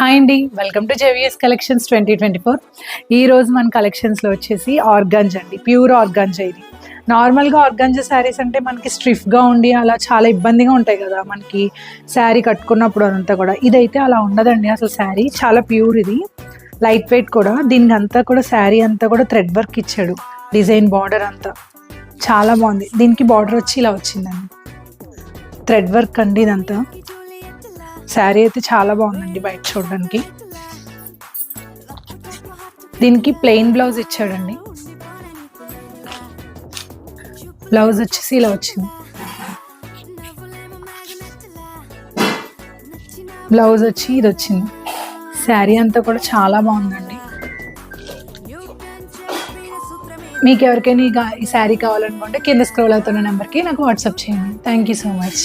Hi అండి, welcome to JVS collections 2024. ఈరోజు మన కలెక్షన్స్లో వచ్చేసి ఆర్గాంజా అండి, ప్యూర్ ఆర్గాంజా. ఇది నార్మల్గా ఆర్గాంజా శారీస్ అంటే మనకి స్ట్రిఫ్గా ఉండి అలా చాలా ఇబ్బందిగా ఉంటాయి కదా మనకి శారీ కట్టుకున్నప్పుడు. అదంతా కూడా ఇదైతే అలా ఉండదండి. అసలు శారీ చాలా ప్యూర్, ఇది లైట్ వెయిట్ కూడా. దీనికి అంతా కూడా శారీ అంతా కూడా థ్రెడ్ వర్క్ ఇచ్చాడు, డిజైన్ బార్డర్ అంతా చాలా బాగుంది. దీనికి బార్డర్ వచ్చి ఇలా వచ్చిందండి, థ్రెడ్ వర్క్ అండి ఇదంతా. శారీ అయితే చాలా బాగుందండి బయట చూడడానికి. దీనికి ప్లెయిన్ బ్లౌజ్ ఇచ్చాడండి, బ్లౌజ్ వచ్చేసి ఇలా వచ్చింది. బ్లౌజ్ వచ్చి ఇది వచ్చింది. శారీ అంతా కూడా చాలా బాగుందండి. మీకు ఎవరికైనా ఈ శారీ కావాలనుకుంటే కింద స్క్రోల్ అవుతున్న నెంబర్కి నాకు వాట్సాప్ చేయండి. Thank you so much.